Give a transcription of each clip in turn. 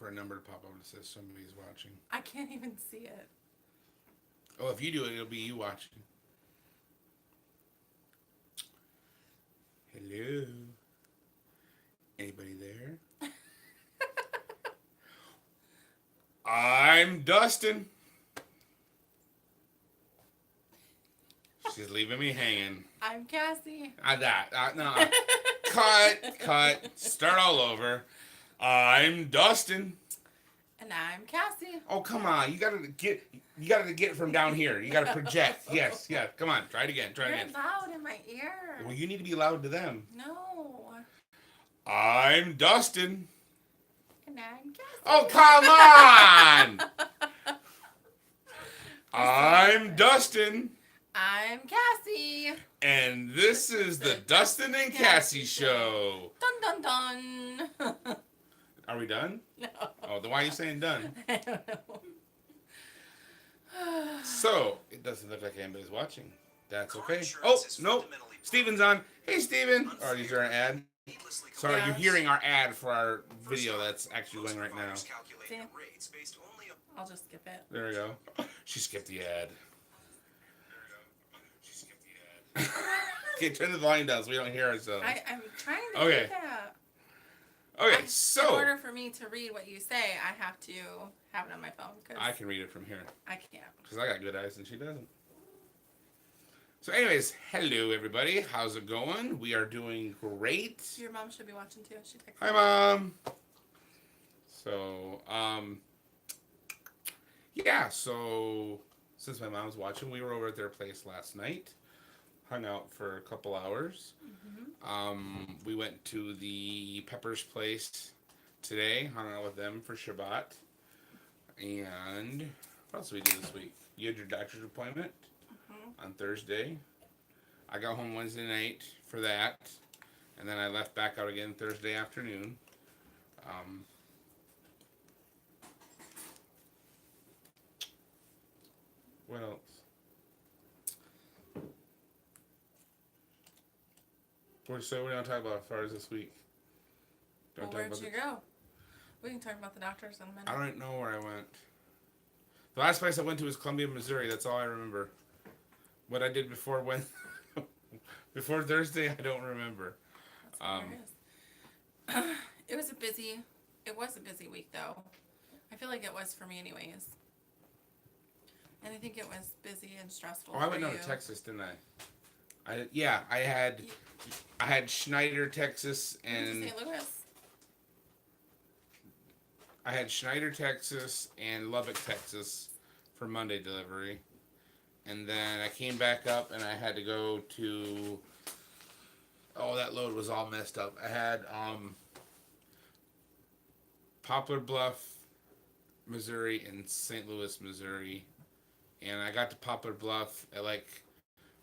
for a number to pop up that says somebody's watching. I can't even see it. Oh, if you do it, it'll be you watching. Hello? Anybody there? I'm Dustin. She's leaving me hanging. I'm Cassie. No. Cut. Start all over. I'm Dustin. And I'm Cassie. Oh, come on. You gotta get it from down here. You gotta project. Yes. Come on. Try it again. You're loud in my ear. Well, you need to be loud to them. No. I'm Dustin. And I'm Cassie. Oh, come on! I'm Dustin. I'm Cassie. And this is the Dustin and Cassie Show. Dun dun dun. Are we done? No. Oh, then why are you saying done? I don't know. So, it doesn't look like anybody's watching. That's okay. Oh, no. Steven's on. Hey, Steven. Oh, is there an ad? Sorry, Yeah. you're hearing our ad for our video that's actually going right now. See? I'll just skip it. There we go. She skipped the ad. Okay, turn the volume down so we don't hear ourselves. I'm trying to Okay. do that. Okay, In so order for me to read what you say, I have to have it on my phone. Cause I can read it from here I can't. because I got good eyes and she doesn't. So, anyways, hello everybody. How's it going? We are doing great. Your mom should be watching too. She texted Hi, me. Mom. So, yeah. So, since my mom's watching, we were over at their place last night. Hung out for a couple hours. Mm-hmm. We went to the Pepper's place today. Hung out with them for Shabbat. And what else did we do this week? You had your doctor's appointment on Thursday. I got home Wednesday night for that. And then I left back out again Thursday afternoon. What else? So what do you want to talk about as far as this week? Well, where'd you go? We can talk about the doctors in a minute. I don't know where I went. The last place I went to was Columbia, Missouri. That's all I remember. What I did before before Thursday, I don't remember. That's hilarious. It was a busy week though. I feel like it was for me anyways. And I think it was busy and stressful. Oh, I went down to Texas, didn't I? I had Schneider, Texas, and St. Louis. I had Schneider, Texas, and Lubbock, Texas, for Monday delivery, and then I came back up and I had to go to. Oh, that load was all messed up. I had Poplar Bluff, Missouri, and St. Louis, Missouri, and I got to Poplar Bluff at like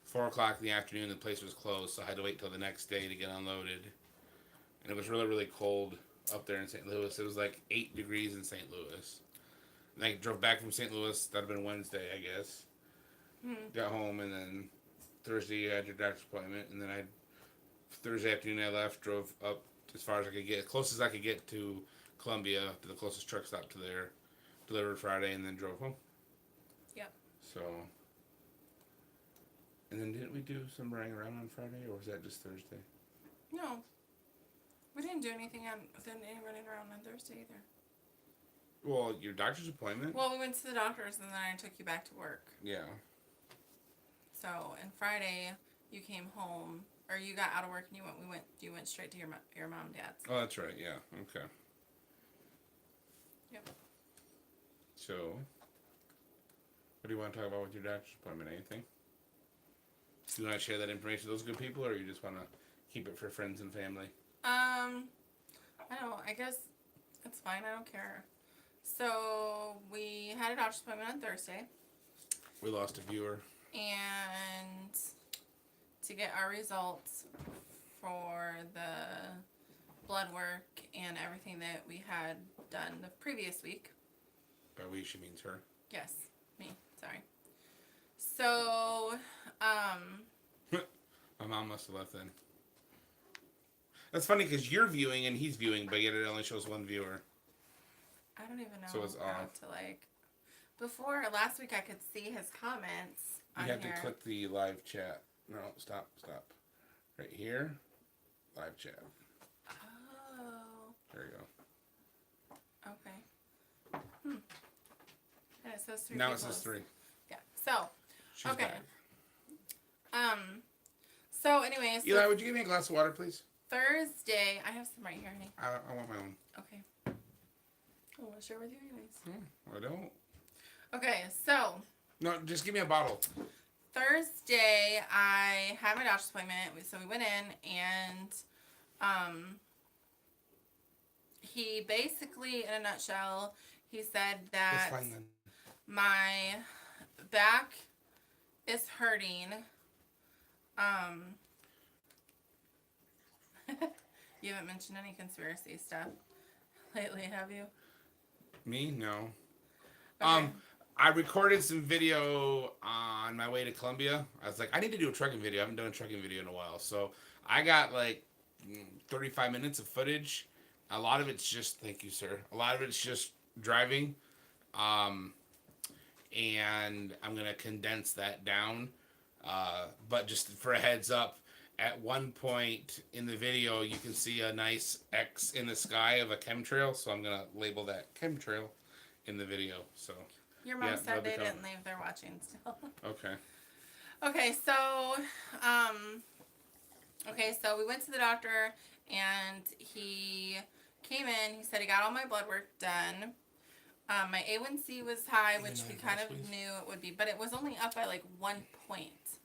4 o'clock in the afternoon. The place was closed, so I had to wait till the next day to get unloaded. And it was really, really cold up there in St. Louis. It was like 8 degrees in St. Louis. And I drove back from St. Louis. That'd have been Wednesday, I guess. Got home, and then Thursday I had your doctor's appointment. And then Thursday afternoon I left, drove up as far as I could get, as close as I could get to Columbia, to the closest truck stop to there. Delivered Friday, and then drove home. Yep. So... And then didn't we do some running around on Friday, or was that just Thursday? No. We didn't do anything any running around on Thursday either. Well, your doctor's appointment? Well, we went to the doctor's and then I took you back to work. Yeah. So, and Friday you came home, or you got out of work and you went straight to your mom and dad's. Oh, that's right. Yeah. Okay. Yep. So, what do you want to talk about with your doctor's appointment? Anything? Do you want to share that information with those good people, or you just want to keep it for friends and family? I don't. I guess it's fine. I don't care. So we had a doctor's appointment on Thursday. We lost a viewer. And to get our results for the blood work and everything that we had done the previous week. By we, she means her. Yes, me. Sorry. So, My mom must have left then. That's funny because you're viewing and he's viewing, but yet it only shows one viewer. don't even know So it's how off. to like. Before last week, I could see his comments on You have here. to click the live chat. No, stop. Right here, live chat. Oh. There you go. Okay. And it says 3 Now it people. says 3. Yeah. So. She's Okay. back. So anyways. Eli, would you give me a glass of water, please? Thursday. I have some right here, honey. I want my own. Okay. I want to share with you anyways. I don't. Okay. So. No, just give me a bottle. Thursday, I had my doctor's appointment, so we went in, and he basically, in a nutshell, he said that It's fine then. my back is hurting. You haven't mentioned any conspiracy stuff lately, have you? Me? No. Okay. I recorded some video on my way to Columbia. I was like, I need to do a trucking video. I haven't done a trucking video in a while. So I got like 35 minutes of footage. A lot of it's just, thank you, sir. A lot of it's just driving. And I'm going to condense that down. But just for a heads up, at one point in the video, you can see a nice X in the sky of a chemtrail. So I'm going to label that chemtrail in the video. So... Your mom Yeah, said they didn't leave. They're watching still. Okay. Okay, so we went to the doctor, and he came in. He said he got all my blood work done. My A1C was high, which we kind of knew it would be, but it was only up by like 1 point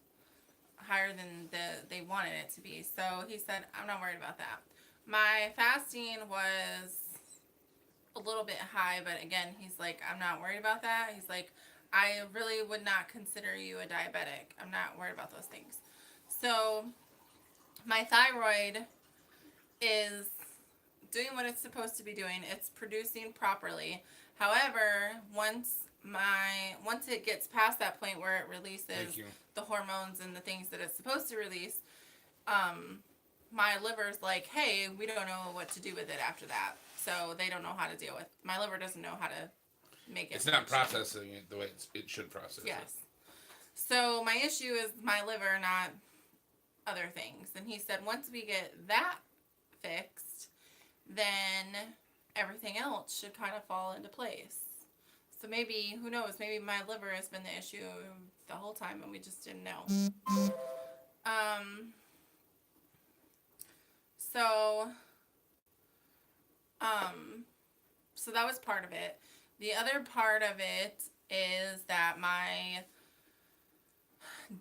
higher than they wanted it to be. So he said, I'm not worried about that. My fasting was a little bit high, but again, he's like, I'm not worried about that. He's like, I really would not consider you a diabetic. I'm not worried about those things. So my thyroid is doing what it's supposed to be doing. It's producing properly. However, once it gets past that point where it releases the hormones and the things that it's supposed to release, my liver's like, hey, we don't know what to do with it after that. So they don't know how to deal with it. My liver doesn't know how to make it. It's not processing it the way it should process it. Yes. So my issue is my liver, not other things. And he said once we get that fixed, then everything else should kind of fall into place. So maybe, who knows, maybe my liver has been the issue the whole time and we just didn't know. So that was part of it. The other part of it is that my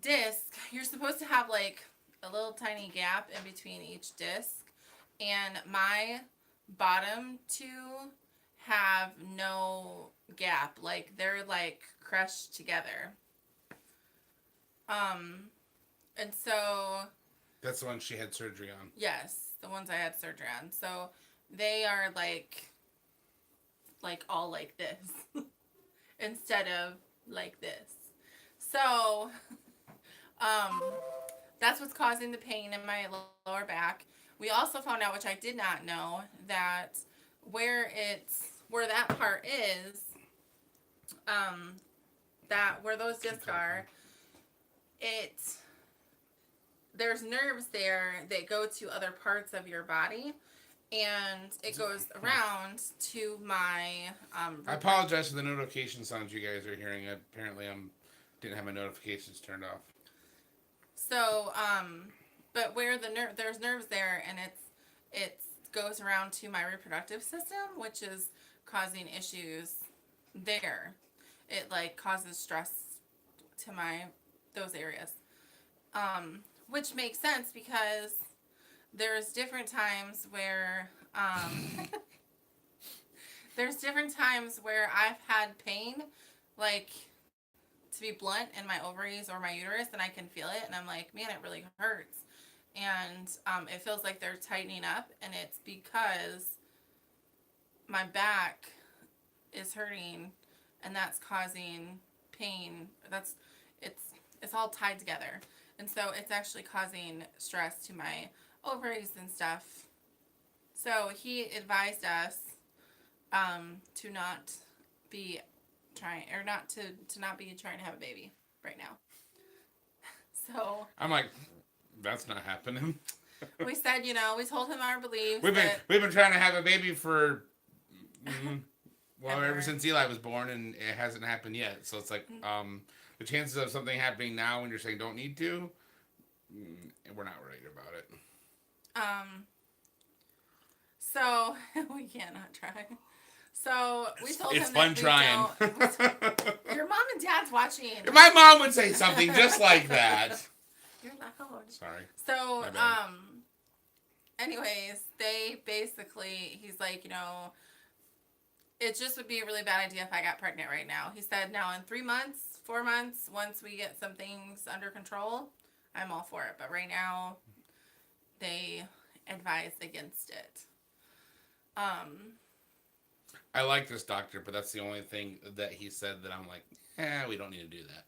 disc, you're supposed to have like a little tiny gap in between each disc, and my bottom two have no gap. Like they're like crushed together. And so that's the one she had surgery on. Yes, the ones I had surgery on. So they are like all like this instead of like this. So that's what's causing the pain in my lower back. We also found out, which I did not know, that where that part is, that where those discs are, there's nerves there that go to other parts of your body, and it goes around to my I apologize for the notification sounds you guys are hearing. Apparently didn't have my notifications turned off. So but where there's nerves there, and it goes around to my reproductive system, which is causing issues there. It like causes stress to those areas. Which makes sense because there's different times where I've had pain, like, to be blunt, in my ovaries or my uterus, and I can feel it, and I'm like, man, it really hurts. And it feels like they're tightening up, and it's because my back is hurting, and that's causing pain. It's all tied together. And so it's actually causing stress to my ovaries and stuff. So he advised us to not be trying, or not to not be trying to have a baby right now. So I'm like, that's not happening. we said, we told him our beliefs. We've been trying to have a baby for ever since Eli was born, and it hasn't happened yet. So it's like the chances of something happening now when you're saying don't need to, we're not worried about it. So we cannot try. So we told him it's fun trying. Your mom and dad's watching. My mom would say something just like that. You're loud. Sorry. So anyways, they basically, he's like, it just would be a really bad idea if I got pregnant right now. He said, now in 3 months, 4 months, once we get some things under control, I'm all for it. But right now, they advised against it. I like this doctor, but that's the only thing that he said that I'm like, we don't need to do that.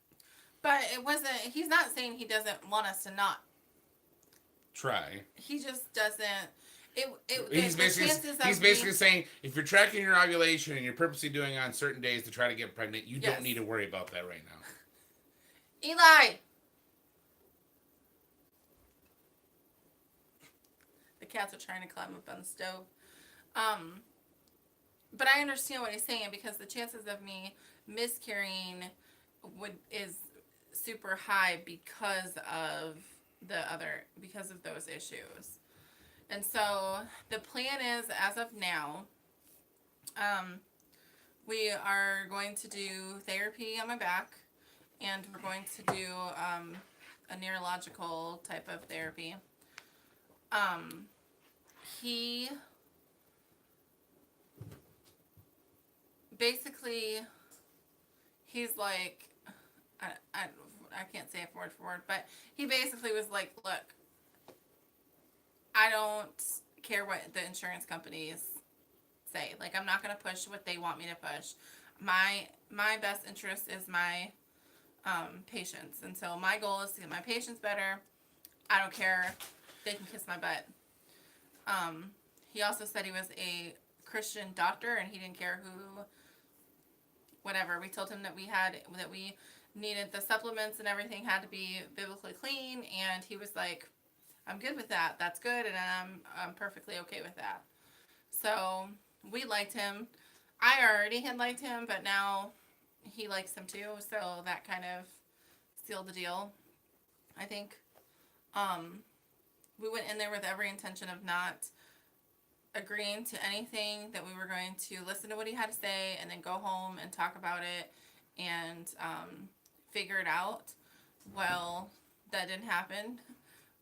But it wasn't, he's not saying he doesn't want us to not try. He just doesn't. He's basically saying if you're tracking your ovulation and you're purposely doing it on certain days to try to get pregnant, you don't need to worry about that right now. Eli! The cats are trying to climb up on the stove. But I understand what he's saying, because the chances of me miscarrying is super high because of those issues. And so the plan is, as of now, we are going to do therapy on my back, and we're going to do a neurological type of therapy. He basically, he's like, I can't say it word for word, but he basically was like, look, I don't care what the insurance companies say. Like, I'm not going to push what they want me to push. My best interest is my patients. And so my goal is to get my patients better. I don't care. They can kiss my butt. He also said he was a Christian doctor, and he didn't care who, whatever. We told him that we needed the supplements and everything had to be biblically clean, and he was like, I'm good with that. That's good, and I'm perfectly okay with that. So we liked him. I already had liked him, but now he likes him too. So that kind of sealed the deal, I think. We went in there with every intention of not agreeing to anything, that we were going to listen to what he had to say and then go home and talk about it and figure it out. Well, that didn't happen.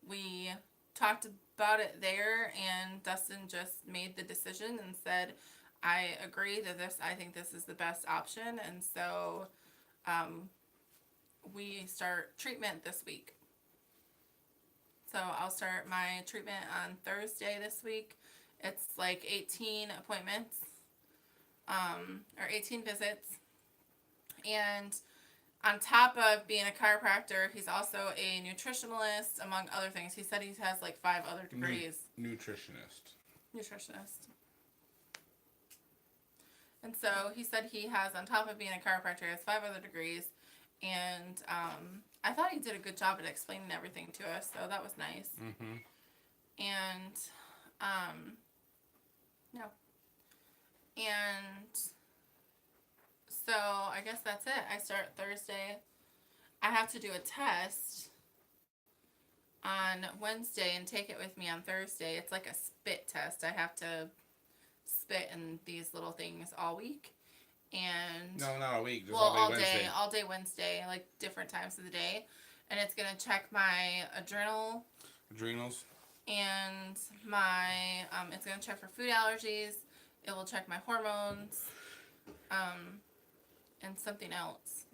We talked about it there, and Dustin just made the decision and said, I agree that I think this is the best option. And so we start treatment this week. So I'll start my treatment on Thursday this week. It's like 18 appointments, or 18 visits. And on top of being a chiropractor, he's also a nutritionalist, among other things. He said he has like 5 other degrees. Nutritionist. And so he said he has, on top of being a chiropractor, he has 5 other degrees. And I thought he did a good job at explaining everything to us, so that was nice. Mm-hmm. And, no. And so I guess that's it. I start Thursday. I have to do a test on Wednesday and take it with me on Thursday. It's like a spit test. I have to spit in these little things all week. And no, not a week. Just all Wednesday. All day Wednesday, like different times of the day. And it's going to check my adrenals. And my, it's going to check for food allergies. It will check my hormones. And something else.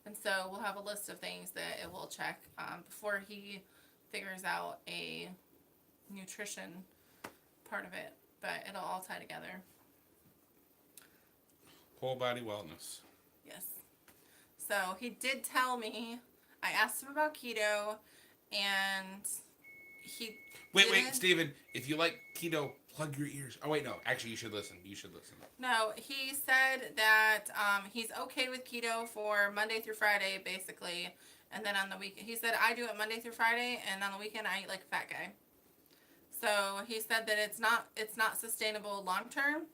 And so we'll have a list of things that it will check before he figures out a nutrition part of it. But it'll all tie together. Whole body wellness. Yes. So he did tell me, I asked him about keto, and Wait, Steven. If you like keto, plug your ears. Oh, wait, no. Actually, you should listen. No, he said that he's okay with keto for Monday through Friday, basically. And then on the weekend, he said, I do it Monday through Friday, and on the weekend, I eat like a fat guy. So he said that it's not sustainable long term.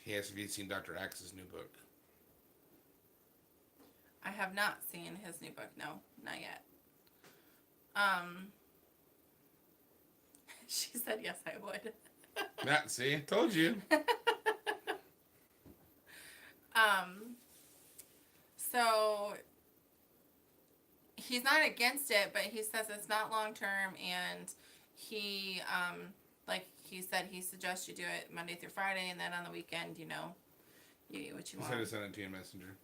He has to be seen Dr. Axe's new book. I have not seen his new book. No, not yet. She said yes, I would. Matt, see, told you. So he's not against it, but he says it's not long term, and he like he said, he suggests you do it Monday through Friday, and then on the weekend, you eat what you want. He said to send it to you in Messenger.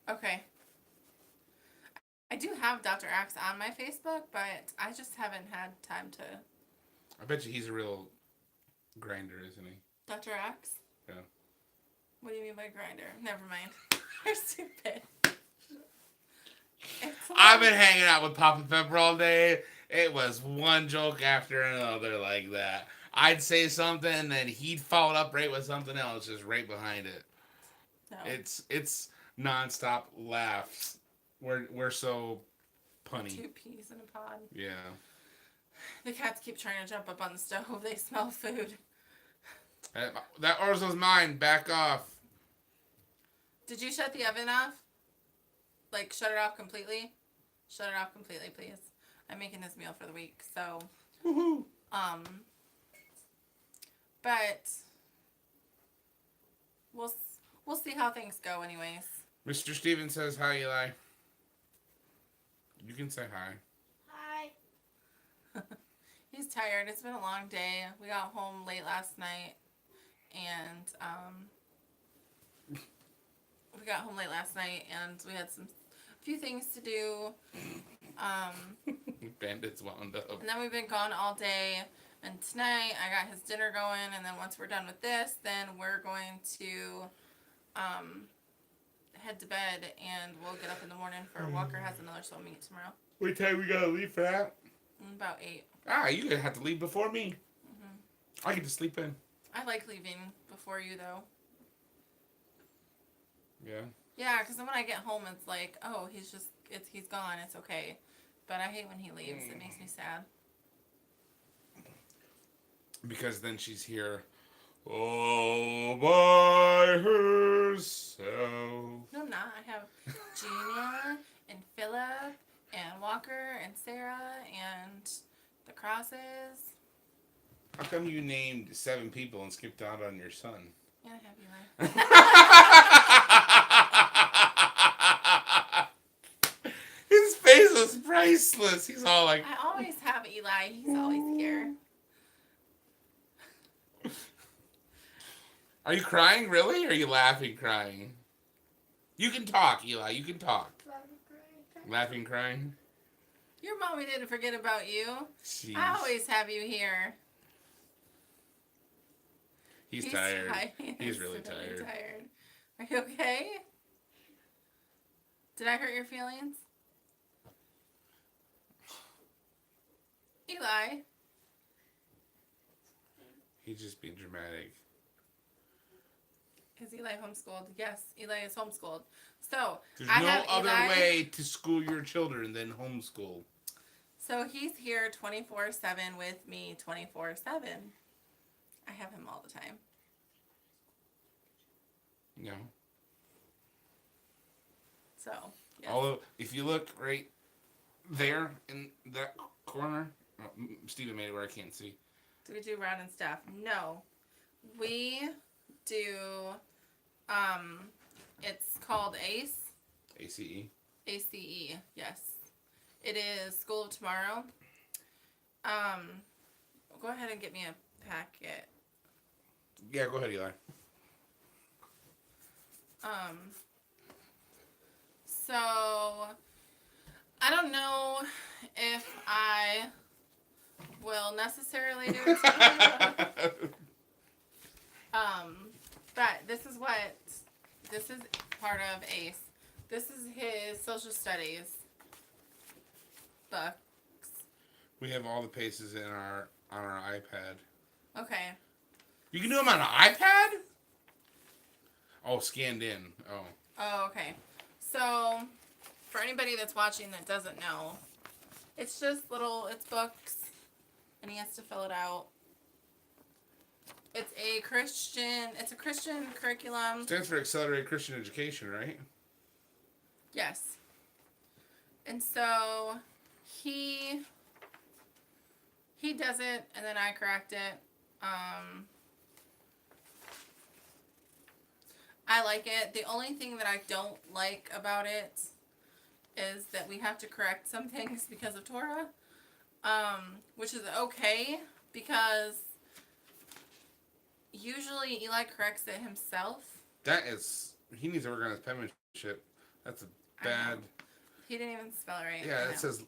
Okay. I do have Dr. Axe on my Facebook, but I just haven't had time to. I bet you he's a real grinder, isn't he? Dr. Axe? Yeah. What do you mean by grinder? Never mind. You're stupid. I've been hanging out with Papa Pepper all day. It was one joke after another like that. I'd say something, and then he'd follow up right with something else, just right behind it. No. It's nonstop laughs. We're so punny. 2 peas in a pod. Yeah. The cats keep trying to jump up on the stove. They smell food. That orzo's mine. Back off. Did you shut the oven off? Like, shut it off completely? Shut it off completely, please. I'm making this meal for the week, so. Woohoo. But we'll see how things go, anyways. Mr. Steven says hi, Eli. You can say hi. Hi. He's tired. It's been a long day. We got home late last night, and we had a few things to do. Bandits wound up. And then we've been gone all day. And tonight I got his dinner going, and then once we're done with this, then we're going to head to bed, and we'll get up in the morning for Walker has another swim meet tomorrow. What time we gotta leave for that? About 8. You're gonna have to leave before me. Mm-hmm. I get to sleep in. I like leaving before you, though. Yeah. Yeah, because then when I get home, it's like, oh, he's gone. It's okay. But I hate when he leaves. It makes me sad. Because then she's here all by herself. No, I'm not. I have Gina and Philip and Walker and Sarah and the Crosses. How come you named 7 people and skipped out on your son? Yeah, I have Eli. His face was priceless. He's all like... I always have Eli. He's always here. Are you crying, really? Or are you laughing, crying? You can talk, Eli. You can talk. Laughing, crying? Your mommy didn't forget about you. Jeez. I always have you here. He's tired. He's really tired. Are you okay? Did I hurt your feelings? Eli. He's just being dramatic. Is Eli homeschooled? Yes, Eli is homeschooled. So, there's no other way to school your children than homeschool. So, he's here 24/7 with me 24/7. I have him all the time. No. So, yes. Although, if you look right there in that corner, Steven made it where I can't see. Do we do round and stuff? No. We do, it's called ACE. ACE? ACE, yes. It is School of Tomorrow. Go ahead and get me a packet. Yeah, go ahead, Eli. So, I don't know if I will necessarily do it today. But this is part of ACE. This is his social studies books. We have all the paces in our on our iPad. Okay. You can do them on an iPad? Oh, scanned in. Oh. Oh, okay. So, for anybody that's watching that doesn't know, it's just it's books, and he has to fill it out. It's a Christian curriculum. Stands for Accelerated Christian Education, right? Yes. And so, he does it, and then I correct it. I like it. The only thing that I don't like about it is that we have to correct some things because of Torah, which is okay because usually Eli corrects it himself. He needs to work on his penmanship. That's a bad. He didn't even spell it right. Yeah, it says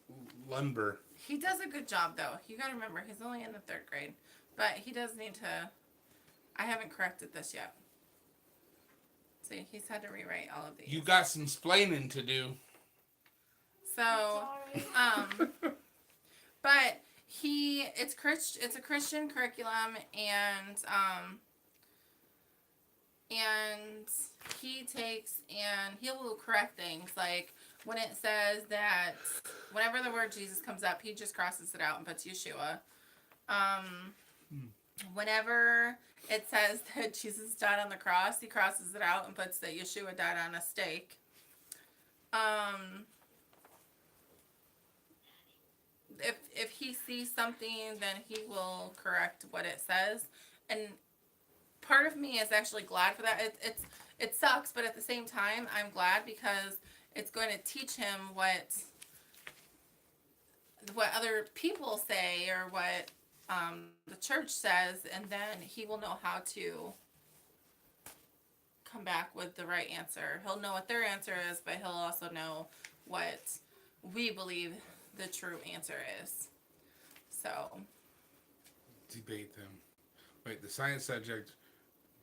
lumber. He does a good job though. You gotta remember, he's only in the 3rd grade, but he does need to. I haven't corrected this yet. See, he's had to rewrite all of these. You got some splaining to do. So, but it's a Christian curriculum, and he takes and he will correct things like when it says that whenever the word Jesus comes up, he just crosses it out and puts Yeshua. Whenever it says that Jesus died on the cross, he crosses it out and puts that Yeshua died on a stake. If he sees something, then he will correct what it says. And part of me is actually glad for that. It sucks, but at the same time, I'm glad because it's going to teach him what other people say or what the church says, and then he will know how to come back with the right answer. He'll know what their answer is, but he'll also know what we believe the true answer is. So. Debate them. Wait, the science subject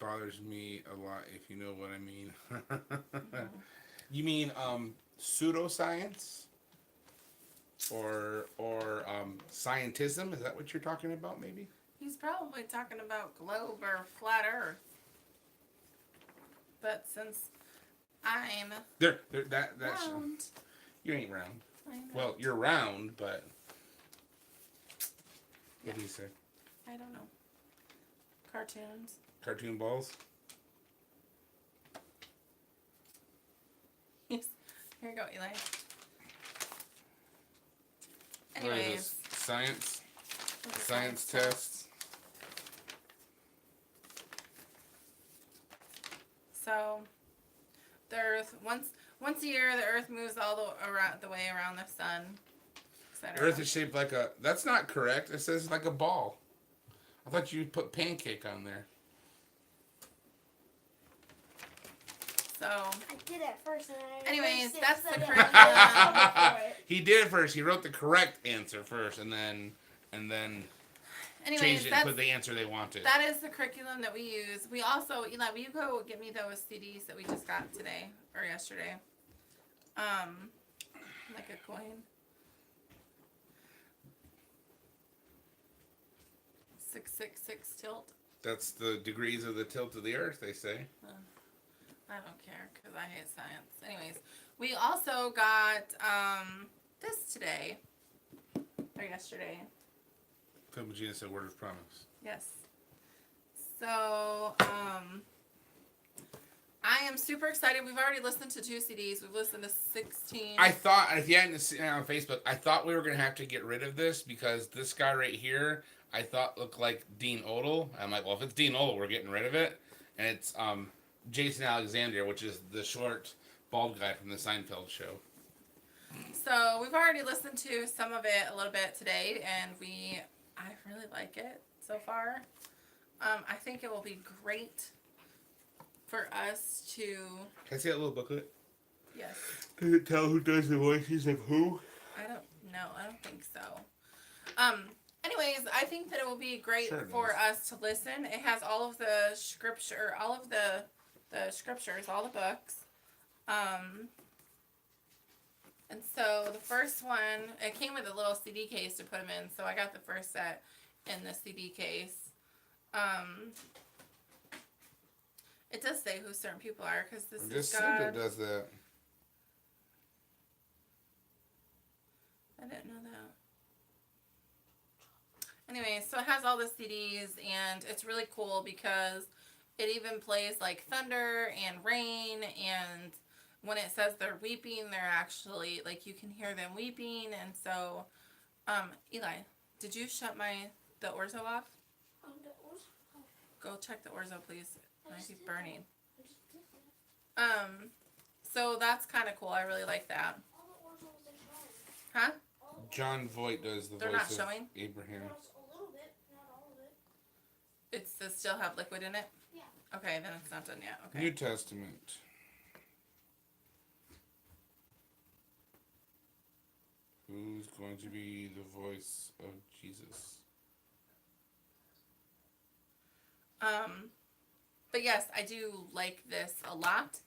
bothers me a lot, if you know what I mean. Mm-hmm. You mean pseudoscience? Or scientism? Is that what you're talking about, maybe? He's probably talking about globe or flat earth. But since I'm that's round. You ain't round. Well, you're round, but what do you say? I don't know. Cartoons. Cartoon balls? Here you go, Eli. Anyways. What is this? Science tests. So, the Earth, once a year, the Earth moves all the way around the sun. The Earth is shaped like a... That's not correct. It says like a ball. I thought you put pancake on there. So... I did it first. Anyways, that's the curriculum. He did it first. He wrote the correct answer first, and then changed it and put the answer they wanted. That is the curriculum that we use. We also, Eli, will you go get me those CDs that we just got today or yesterday? Like a coin. 666 tilt. That's the degrees of the tilt of the Earth, they say. I don't care because I hate science. Anyways, we also got this today or yesterday. Philomena said word of promise. Yes. So, I am super excited. We've already listened to 2 CDs. We've listened to 16. I thought, if you hadn't seen it on Facebook, I thought we were going to have to get rid of this because this guy right here, I thought looked like Dean Odell. I'm like, well, if it's Dean Odell, we're getting rid of it. And it's Jason Alexander, which is the short, bald guy from the Seinfeld show. So, we've already listened to some of it a little bit today, and I really like it so far. I think it will be great for us to... Can I see that little booklet? Yes. Does it tell who does the voices of who? I don't know. I don't think so. Anyways, I think that it will be great for us to listen. It has all of the scripture, all of the scriptures, all the books. And so the first one, it came with a little CD case to put them in. So I got the first set in the CD case. It does say who certain people are because this is Just God. it does that. I didn't know that. Anyway, so it has all the CDs, and it's really cool because it even plays like thunder and rain, and when it says they're weeping, they're actually, like, you can hear them weeping. And so, Eli, did you shut the orzo off? The orzo? Oh. Go check the orzo, please. It might be burning. I just did that. So that's kind of cool. I really like that. All the orzos are showing. Huh? John Voight does the They're voice not of showing? Abraham. A little bit, not all of it. It's does still have liquid in it? Yeah. Okay, then it's not done yet. Okay. New Testament. Who's going to be the voice of Jesus? But yes, I do like this a lot.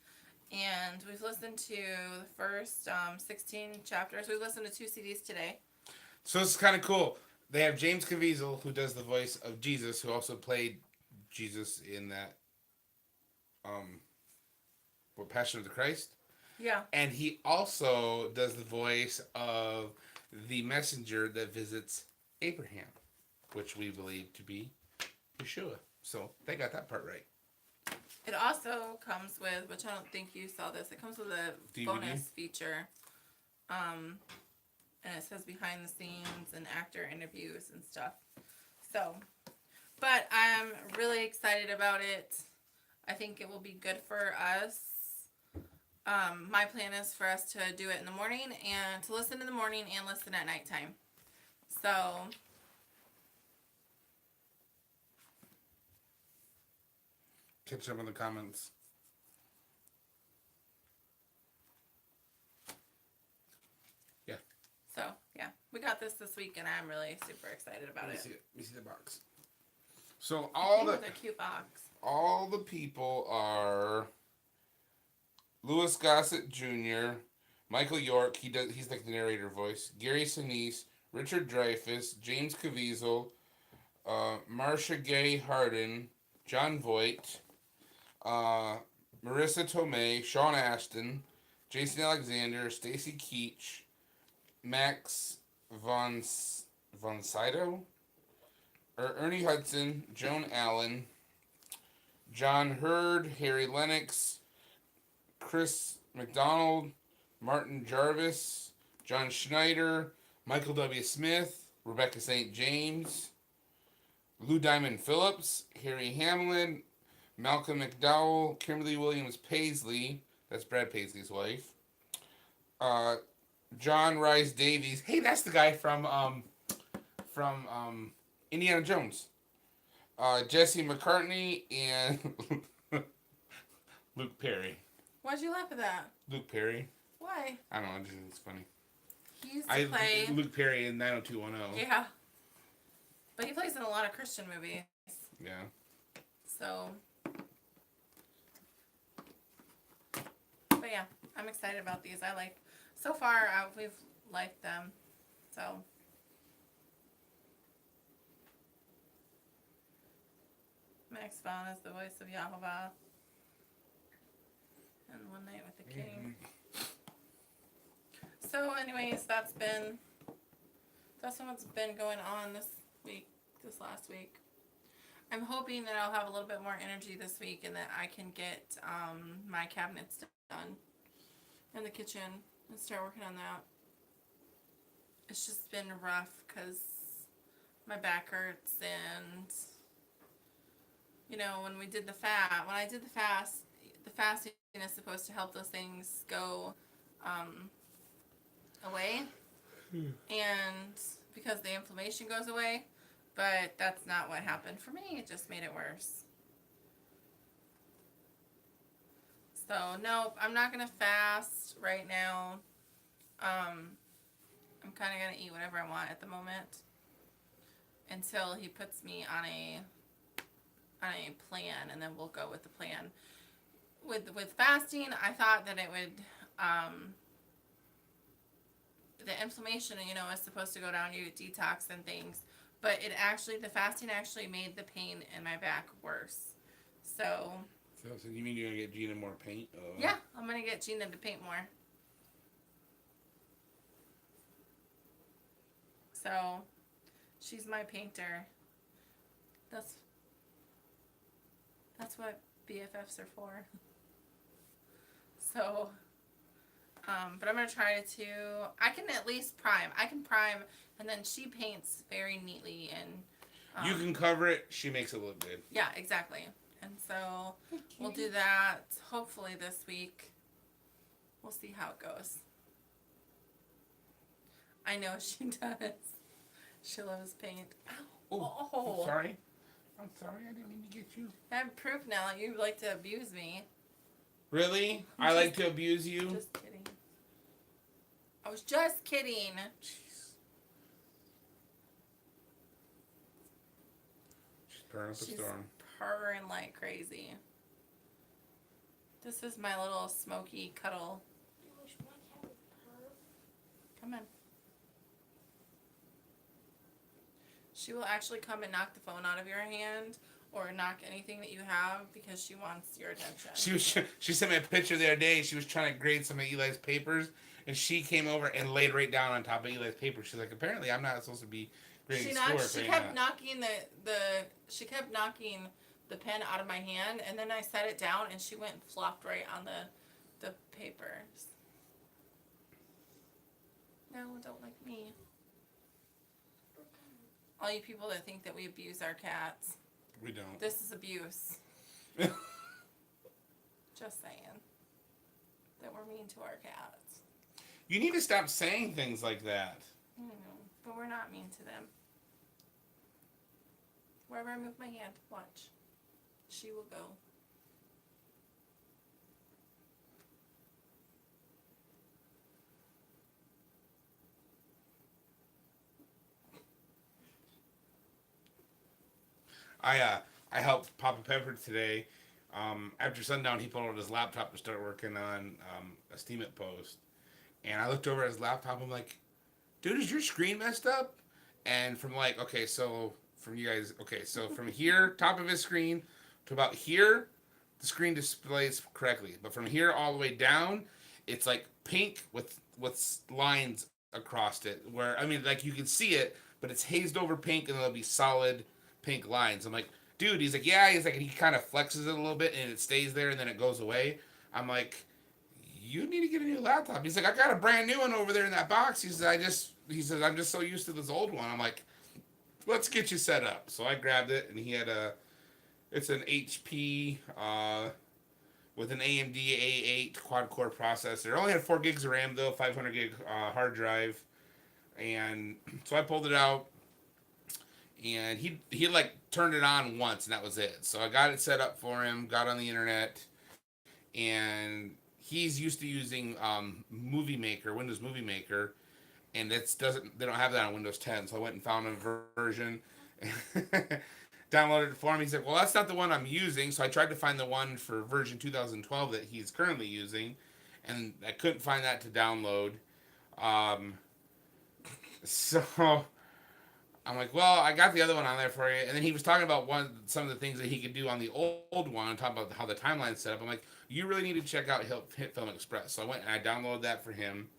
And we've listened to the first 16 chapters. We've listened to 2 CDs today. So it's kind of cool. They have James Caviezel, who does the voice of Jesus, who also played Jesus in that, Passion of the Christ. Yeah. And he also does the voice of the messenger that visits Abraham, which we believe to be Yeshua. So they got that part right. It also comes with, which I don't think you saw this, it comes with a DVD? bonus feature. And it says behind the scenes and actor interviews and stuff. So, but I'm really excited about it. I think it will be good for us. My plan is for us to do it in the morning and to listen in the morning and listen at nighttime. So, Catch up in the comments. Yeah. so yeah, we got this week, and I'm really super excited about it. Let me see the box. So With a cute box. all the people are Louis Gossett Jr., Michael York, he's like the narrator voice, Gary Sinise, Richard Dreyfuss, James Caviezel, Marcia Gay Harden, John Voight, Marissa Tomei, Sean Ashton, Jason Alexander, Stacy Keach, Max von Sydow, Ernie Hudson, Joan Allen, John Hurd, Harry Lennox, Chris McDonald, Martin Jarvis, John Schneider, Michael W. Smith, Rebecca St. James, Lou Diamond Phillips, Harry Hamlin, Malcolm McDowell, Kimberly Williams Paisley, that's Brad Paisley's wife, John Rhys Davies, hey, that's the guy from Indiana Jones, Jesse McCartney, and Luke Perry. Why'd you laugh at that? Luke Perry. Why? I don't know, I just think it's funny. He used to play Luke Perry in 90210. Yeah. But he plays in a lot of Christian movies. Yeah. So. But yeah, I'm excited about these. So far, we've liked them. So. Max Vaughn is the voice of Yahovah. And One Night with the King. So anyways, that's what's been going on this last week. I'm hoping that I'll have a little bit more energy this week and that I can get my cabinets done in the kitchen and start working on that. It's just been rough because my back hurts, and when I did the fast, the fasting is supposed to help those things go away, and because the inflammation goes away, but that's not what happened for me. It just made it worse. So no, I'm not gonna fast right now. I'm kind of gonna eat whatever I want at the moment until he puts me on a plan, and then we'll go with the plan. With fasting, I thought that it would the inflammation, is supposed to go down. You detox and things, but the fasting actually made the pain in my back worse. So you mean you're gonna get Gina more paint? Yeah, I'm gonna get Gina to paint more. So she's my painter. That's what BFFs are for. So, but I'm gonna try to. I can at least prime. I can prime, and then she paints very neatly, and you can cover it. She makes it look good. Yeah, exactly. And so we'll do that hopefully this week. We'll see how it goes. I know she does. She loves paint. Oh, I'm sorry. I'm sorry. I didn't mean to get you. I have proof now that you like to abuse me. Really? I like to abuse you? Just kidding. I was just kidding. Jeez. She's purring up a storm. Purring like crazy. This is my little smoky cuddle. I wish my cat would purr. Come on. She will actually come and knock the phone out of your hand or knock anything that you have because she wants your attention. She sent me a picture the other day. She was trying to grade some of Eli's papers, and she came over and laid right down on top of Eli's paper. She's like, apparently I'm not supposed to be grading schoolwork She kept knocking she kept knocking the pen out of my hand, and then I set it down, and she went and flopped right on the papers. No, don't like me. All you people that think that we abuse our cats. We don't. This is abuse. Just saying. That we're mean to our cats. You need to stop saying things like that. I know, but we're not mean to them. Wherever I move my hand, watch. She will go. I helped Papa Pepper today. After sundown, he pulled out his laptop to start working on a Steam It post. And I looked over at his laptop. I'm like, dude, is your screen messed up? And from from you guys, so from here, top of his screen, to about here, the screen displays correctly. But from here all the way down, it's like pink with lines across it. Where, you can see it, but it's hazed over pink and there'll be solid pink lines. I'm like, dude, he's like, yeah, and he kind of flexes it a little bit and it stays there and then it goes away. I'm like, you need to get a new laptop. He's like, I got a brand new one over there in that box. He says, I'm just so used to this old one. I'm like, let's get you set up. So I grabbed it, and he had it's an HP with an AMD A8 quad-core processor. It only had 4 gigs of RAM, though, 500 gig hard drive. And so I pulled it out, and he turned it on once, and that was it. So I got it set up for him, got on the internet, and he's used to using Windows Movie Maker, and they don't have that on Windows 10. So I went and found a version, downloaded it for him. He's like, well, that's not the one I'm using. So I tried to find the one for version 2012 that he's currently using, and I couldn't find that to download. So I'm like, well, I got the other one on there for you. And then he was talking about some of the things that he could do on the old one, and talking about how the timeline's set up. I'm like, you really need to check out Hit Film Express. So I went and I downloaded that for him.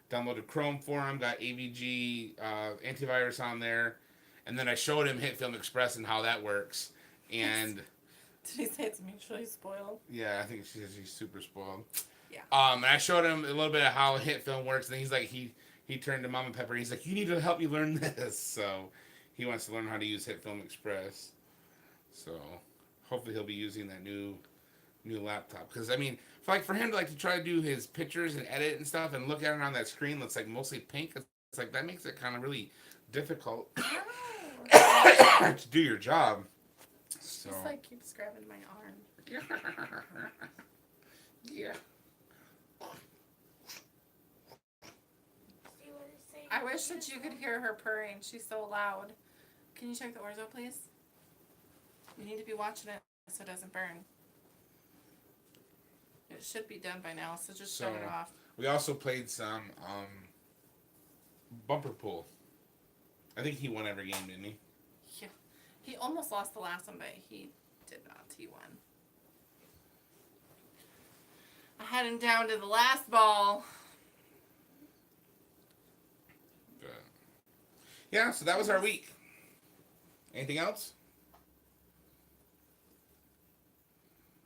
Downloaded Chrome for him, got AVG antivirus on there, and then I showed him Hit Film Express and how that works. And did he say it's mutually spoiled? Yeah, I think she's super spoiled. Yeah. And I showed him a little bit of how Hit Film works, and then he's like, he turned to Mama Pepper. He's like, you need to help me learn this. So he wants to learn how to use Hit Film Express. So hopefully he'll be using that new laptop, because for him to try to do his pictures and edit and stuff and look at it on that screen that's mostly pink, it's like that makes it kind of really difficult to do your job. So Just keeps grabbing my arm. Yeah. See what they say? I wish that you could hear her purring. She's so loud. Can you check the orzo, please? You need to be watching it so it doesn't burn. It should be done by now, so just shut it off. We also played some bumper pool. I think he won every game, didn't he? Yeah. He almost lost the last one, but he did not. He won. I had him down to the last ball. Yeah, so that was our week. Anything else?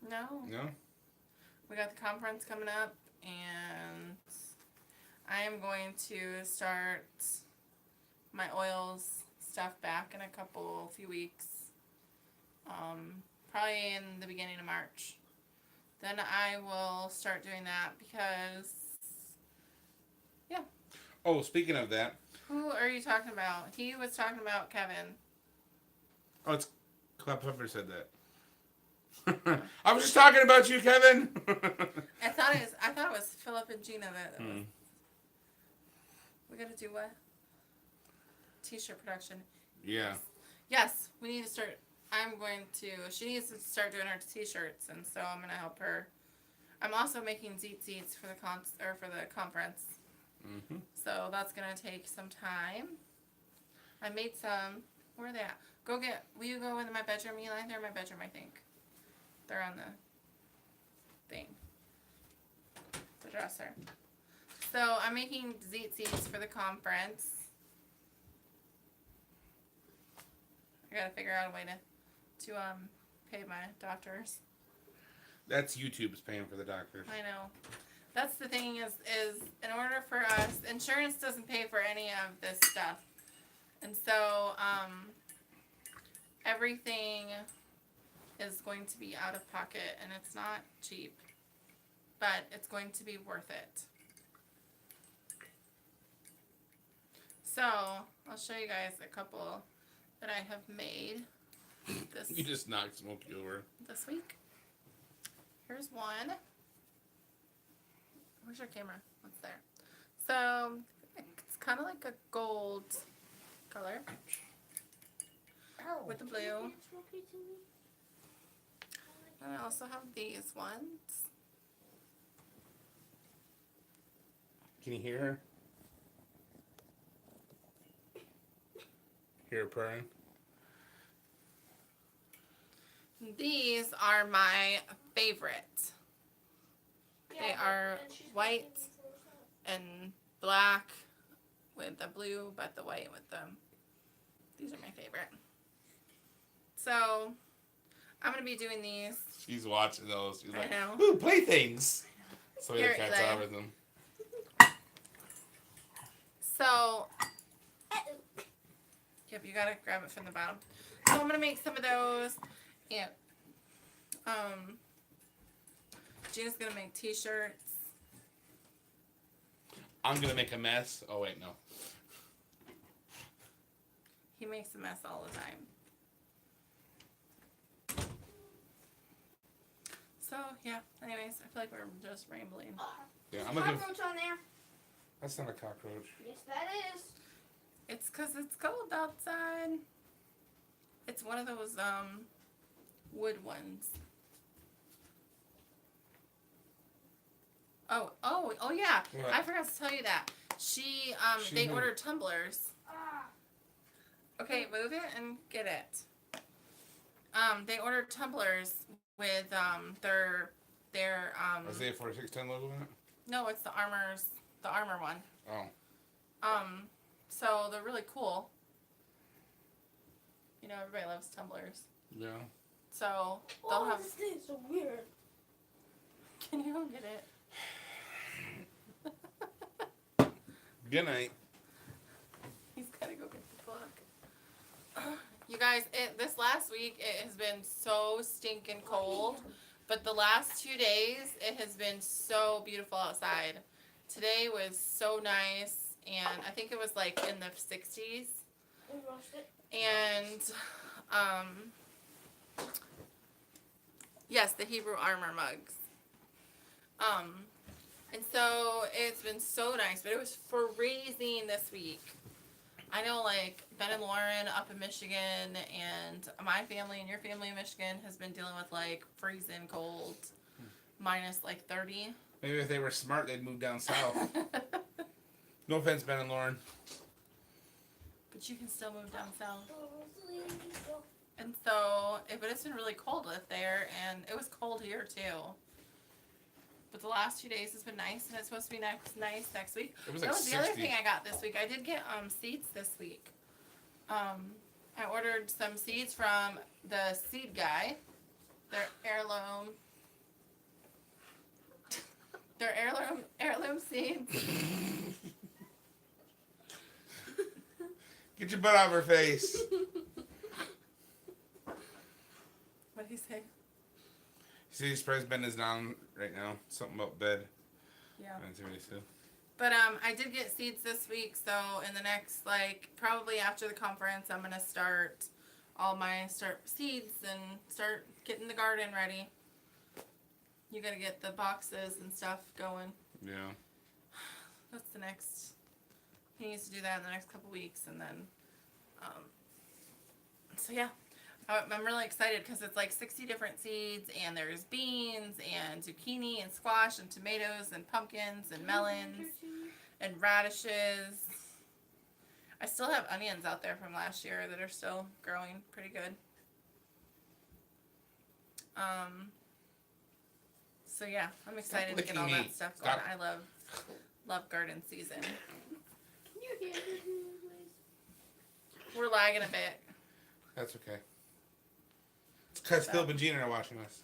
No. No? We got the conference coming up, and I am going to start my oils stuff back in a few weeks. Probably in the beginning of March. Then I will start doing that because, yeah. Oh, speaking of that. Who are you talking about? He was talking about Kevin. Oh, it's Club Pepper said that. I was just talking about you, Kevin. I thought it was Philip and Gina that was. We gotta do what? T-shirt production. Yeah. Yes, we need to start. She needs to start doing her t-shirts, and so I'm gonna help her. I'm also making zits for the conference. Mm-hmm. So that's gonna take some time. I made some. Where are they at? Will you go into my bedroom, Eli? They're in my bedroom, I think. They're on the thing. The dresser. So I'm making zits for the conference. I gotta figure out a way to pay my doctors. That's YouTube's paying for the doctors. I know. That's the thing is in order for us, insurance doesn't pay for any of this stuff. And so, everything is going to be out of pocket, and it's not cheap, but it's going to be worth it. So, I'll show you guys a couple that I have made You just knocked Smokey over. this week. Here's one. Where's your camera? What's there? So, it's kind of like a gold color with the blue. And I also have these ones. Can you hear her? Hear her purring? These are my favorite. They are white and black with the blue, but the white with them. These are my favorite. So, I'm going to be doing these. She's watching those. She's like, know. ooh, playthings. So Here, the cat's Eli. out with them. So, yep, you got to grab it from the bottom. So, I'm going to make some of those. And, Gina's going to make t-shirts. I'm going to make a mess. Oh, wait, no. He makes a mess all the time. So, yeah. Anyways, I feel like we're just rambling. Yeah, I'm looking. Cockroach on there. That's not a cockroach. Yes, that is. It's 'cause it's cold outside. It's one of those, wood ones. Oh, yeah. What? I forgot to tell you that. They ordered tumblers. Okay, move it and get it. They ordered tumblers with, their, Isaiah 4610 logo in it? no, it's the armor one. Oh. So they're really cool. You know, everybody loves tumblers. Yeah. So they'll have. This thing's so weird. Can you go get it? Good night. He's gotta go get the book. You guys, this last week it has been so stinking cold, but the last 2 days it has been so beautiful outside. Today was so nice, and I think it was like in the 60s. We rushed it. And, yes, the Hebrew armor mugs. And so it's been so nice, but it was freezing this week. I know, like, Ben and Lauren up in Michigan, and my family and your family in Michigan has been dealing with, like, freezing cold, minus, like, 30. Maybe if they were smart, they'd move down south. No offense, Ben and Lauren. But you can still move down south. And so, but it's been really cold up there, and it was cold here too. But the last 2 days has been nice, and it's supposed to be nice next week. It was That like was 60. the other thing I got this week. I did get seeds this week. I ordered some seeds from the seed guy. They're heirloom. They're heirloom seeds. Get your butt out of her face. What did he say? You see, surprised Ben is down right now. Something about bed. Yeah. I didn't see what he said. But I did get seeds this week, so in the next, like, probably after the conference, I'm gonna start seeds and start getting the garden ready. You gotta get the boxes and stuff going. Yeah. That's the next. He needs to do that in the next couple weeks, and then, so yeah, I'm really excited because it's like 60 different seeds, and there's beans and zucchini and squash and tomatoes and pumpkins and melons and radishes. I still have onions out there from last year that are still growing pretty good. So yeah, I'm excited to get all that stuff going. I love garden season. Can you hear me, please? We're lagging a bit. That's okay. It's because Philip and Gina are watching us.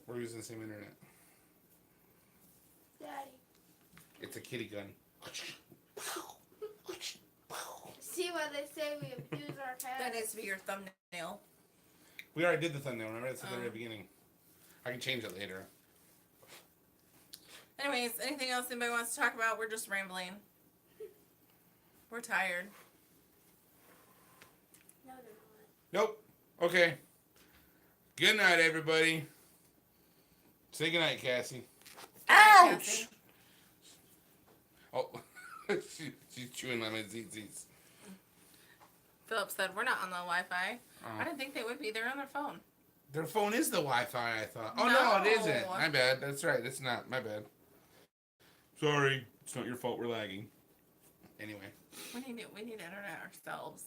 We're using the same internet. Daddy. It's a kitty gun. See what they say we abuse our cats. That needs to be your thumbnail. We already did the thumbnail. Remember, it's at the very beginning. I can change it later. Anyways, anything else anybody wants to talk about? We're just rambling. We're tired. No, they're not. Nope. Okay. Good night, everybody. Say good night, Cassie. Ouch! Oh, she's chewing on my zits. Philip said, we're not on the Wi-Fi. Oh. I didn't think they would be. They're on their phone. Their phone is the Wi-Fi, I thought. Oh, no, it isn't. No. My bad. That's right. It's not. My bad. Sorry. It's not your fault we're lagging. Anyway. We need internet ourselves.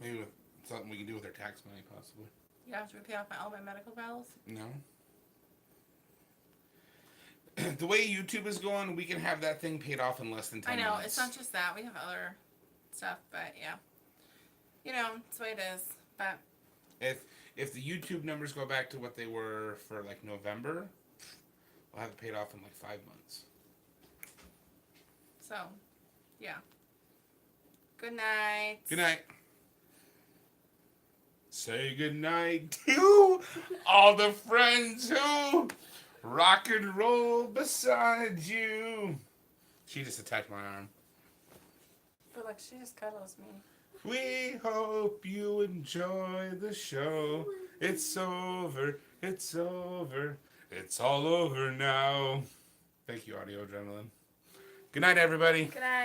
Maybe with something we can do with our tax money, possibly. You have to pay off all my medical bills? No. The way YouTube is going, we can have that thing paid off in less than 10 I know. minutes. It's not just that. We have other stuff, but yeah. You know, it's the way it is. But If the YouTube numbers go back to what they were for, like, November, we'll have it paid off in, like, 5 months. so, yeah. Good night. Good night. Say good night to all the friends who rock and roll beside you. She just attacked my arm. But like, she just cuddles me. We hope you enjoy the show. It's over. It's over. It's all over now. Thank you, Audio Adrenaline. Good night, everybody. Good night.